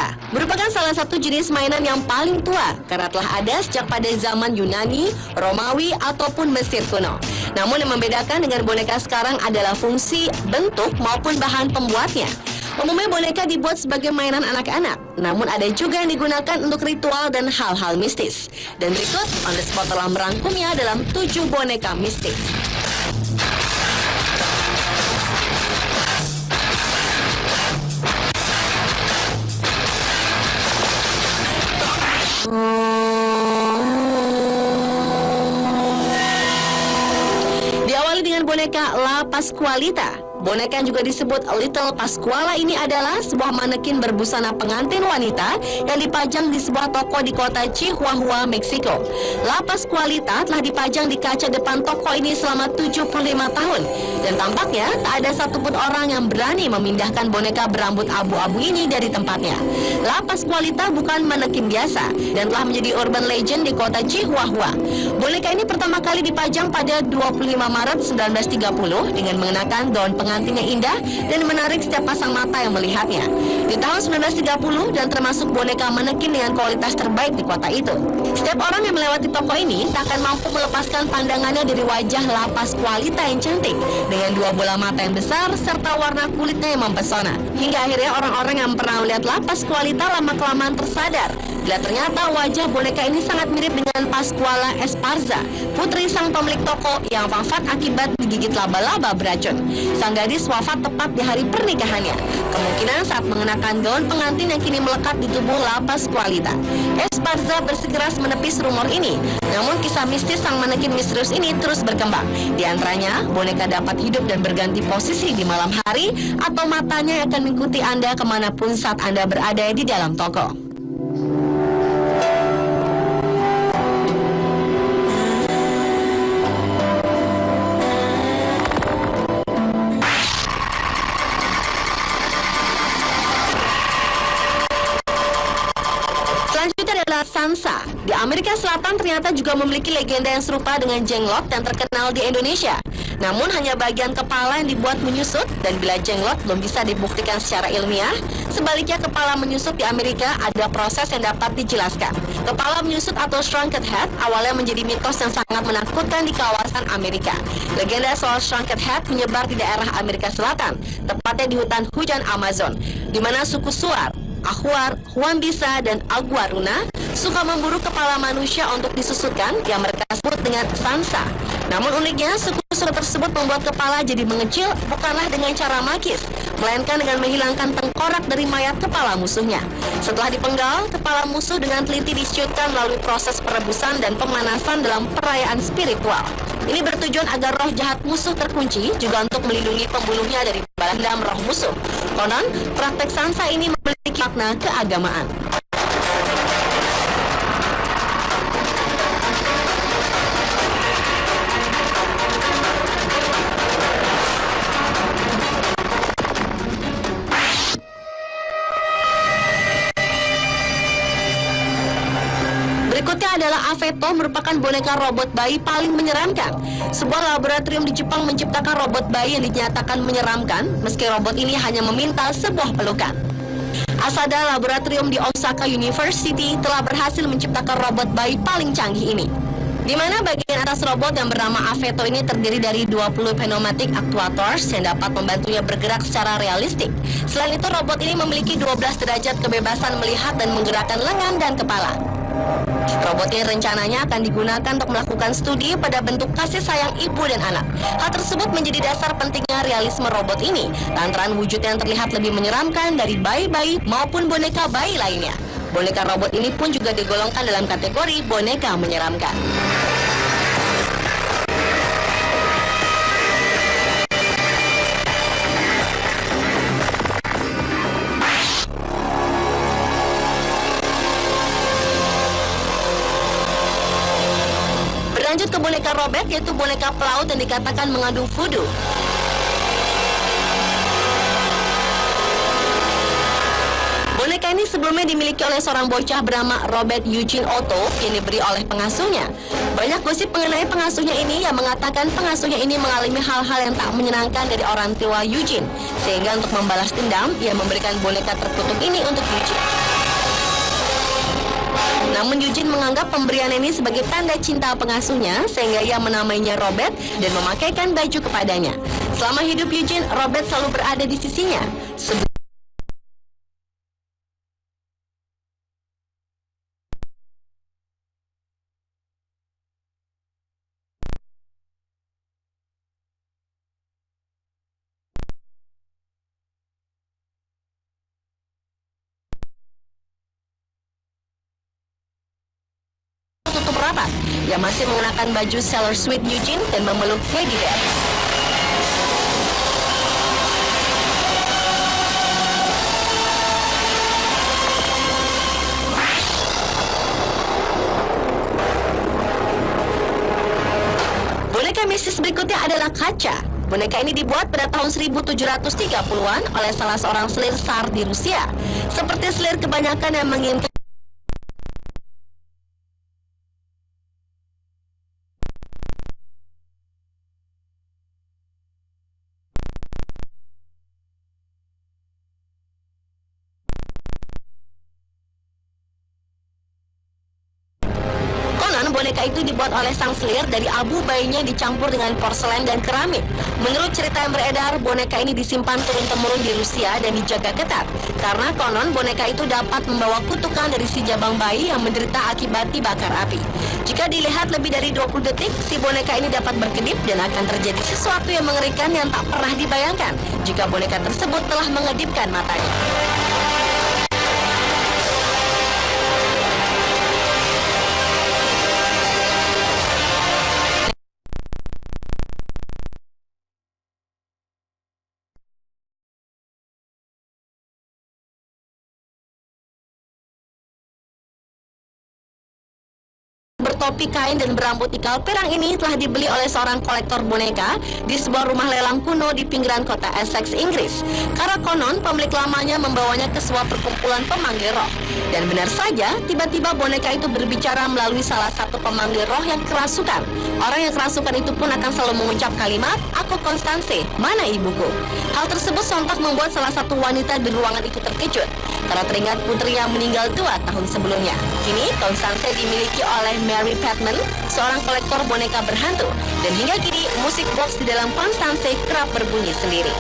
boneka merupakan salah satu jenis mainan yang paling tua karena telah ada sejak pada zaman Yunani, Romawi, ataupun Mesir kuno. Namun yang membedakan dengan boneka sekarang adalah fungsi, bentuk, maupun bahan pembuatnya. Umumnya boneka dibuat sebagai mainan anak-anak, namun ada juga yang digunakan untuk ritual dan hal-hal mistis. Dan berikut, On The Spot telah merangkumnya dalam 7 boneka mistis. Diawali dengan boneka La Pascualita. Boneka yang juga disebut Little Pascuala ini adalah sebuah manekin berbusana pengantin wanita yang dipajang di sebuah toko di kota Chihuahua, Meksiko. La Pascualita telah dipajang di kaca depan toko ini selama 75 tahun. Dan tampaknya tak ada satupun orang yang berani memindahkan boneka berambut abu-abu ini dari tempatnya. La Pascualita bukan manekin biasa dan telah menjadi urban legend di kota Chihuahua. Boneka ini pertama kali dipajang pada 25 Maret 1930 dengan mengenakan gaun pengantin yang indah dan menarik setiap pasang mata yang melihatnya. Di tahun 1930 dan termasuk boneka manekin dengan kualitas terbaik di kota itu. Setiap orang yang melewati toko ini tak akan mampu melepaskan pandangannya dari wajah La Pascualita yang cantik dengan 2 bola mata yang besar serta warna kulitnya yang mempesona. Hingga akhirnya orang-orang yang pernah melihat La Pascualita lama-kelamaan tersadar bila ternyata wajah boneka ini sangat mirip dengan Pascuala Esparza, putri sang pemilik toko yang wafat akibat digigit laba-laba beracun. Sang gadis wafat tepat di hari pernikahannya, kemungkinan saat mengenakan gaun pengantin yang kini melekat di tubuh La Pascualita. Esparza bersikeras menepis rumor ini, namun kisah mistis sang manekin misterius ini terus berkembang. Di antaranya, boneka dapat hidup dan berganti posisi di malam hari, atau matanya akan mengikuti Anda kemanapun saat Anda berada di dalam toko. Selanjutnya adalah Sansa. Di Amerika Selatan ternyata juga memiliki legenda yang serupa dengan jenglot yang terkenal di Indonesia. Namun hanya bagian kepala yang dibuat menyusut, dan bila jenglot belum bisa dibuktikan secara ilmiah, sebaliknya kepala menyusut di Amerika ada proses yang dapat dijelaskan. Kepala menyusut atau shrunken head awalnya menjadi mitos yang sangat menakutkan di kawasan Amerika. Legenda soal shrunken head menyebar di daerah Amerika Selatan, tepatnya di hutan hujan Amazon, di mana suku Suar, Achuar, Huambisa, dan Aguaruna suka memburu kepala manusia untuk disusutkan yang mereka sebut dengan Sansa. Namun uniknya, suku-suku tersebut membuat kepala jadi mengecil bukanlah dengan cara magis, melainkan dengan menghilangkan tengkorak dari mayat kepala musuhnya. Setelah dipenggal, kepala musuh dengan teliti disiutkan melalui proses perebusan dan pemanasan dalam perayaan spiritual. Ini bertujuan agar roh jahat musuh terkunci, juga untuk melindungi pembunuhnya dari balas dendam roh musuh. Konon, praktek Sansa ini memiliki makna keagamaan. Berikutnya adalah Aveto, merupakan boneka robot bayi paling menyeramkan. Sebuah laboratorium di Jepang menciptakan robot bayi yang dinyatakan menyeramkan, meski robot ini hanya meminta sebuah pelukan. Asada Laboratorium di Osaka University telah berhasil menciptakan robot bayi paling canggih ini, di mana bagian atas robot yang bernama Aveto ini terdiri dari 20 pneumatic actuators yang dapat membantunya bergerak secara realistik. Selain itu, robot ini memiliki 12 derajat kebebasan melihat dan menggerakkan lengan dan kepala. Robot ini rencananya akan digunakan untuk melakukan studi pada bentuk kasih sayang ibu dan anak. Hal tersebut menjadi dasar pentingnya realisme robot ini, lantaran wujud yang terlihat lebih menyeramkan dari bayi-bayi maupun boneka bayi lainnya. Boneka robot ini pun juga digolongkan dalam kategori boneka menyeramkan. Lanjut ke boneka robek, yaitu boneka pelaut yang dikatakan mengandung voodoo. Boneka ini sebelumnya dimiliki oleh seorang bocah bernama Robert Eugene Otto yang diberi oleh pengasuhnya. Banyak gosip mengenai pengasuhnya ini yang mengatakan pengasuhnya ini mengalami hal-hal yang tak menyenangkan dari orang tua Eugene. Sehingga untuk membalas dendam, ia memberikan boneka terkutuk ini untuk Eugene. Namun Eugene menganggap pemberian ini sebagai tanda cinta pengasuhnya, sehingga ia menamainya Robert dan memakaikan baju kepadanya. Selama hidup Eugene, Robert selalu berada di sisinya. Tutup rapat, ia masih mengenakan baju Sailor Sweet Eugene dan memeluk teddy bear. Boneka mistis berikutnya adalah Kacha. Boneka ini dibuat pada tahun 1730-an oleh salah seorang selir Tsar di Rusia. Seperti selir kebanyakan yang menginginkan boneka itu dibuat oleh sang selir dari abu bayinya dicampur dengan porselen dan keramik. Menurut cerita yang beredar, boneka ini disimpan turun-temurun di Rusia dan dijaga ketat. Karena konon boneka itu dapat membawa kutukan dari si jabang bayi yang menderita akibat dibakar api. Jika dilihat lebih dari 20 detik, si boneka ini dapat berkedip dan akan terjadi sesuatu yang mengerikan yang tak pernah dibayangkan jika boneka tersebut telah mengedipkan matanya. Bertopi kain dan berambut ikal perang ini telah dibeli oleh seorang kolektor boneka di sebuah rumah lelang kuno di pinggiran kota Essex, Inggris. Karena konon pemilik lamanya membawanya ke sebuah perkumpulan pemanggil roh. Dan benar saja, tiba-tiba boneka itu berbicara melalui salah satu pemanggil roh yang kerasukan. Orang yang kerasukan itu pun akan selalu mengucap kalimat, "Aku Konstanse, mana ibuku?" Hal tersebut sontak membuat salah satu wanita di ruangan itu terkejut karena teringat putri yang meninggal 2 tahun sebelumnya. Kini, Konstanse dimiliki oleh Mary Patman, seorang kolektor boneka berhantu. Dan hingga kini, musik box di dalam Konstanse kerap berbunyi sendiri.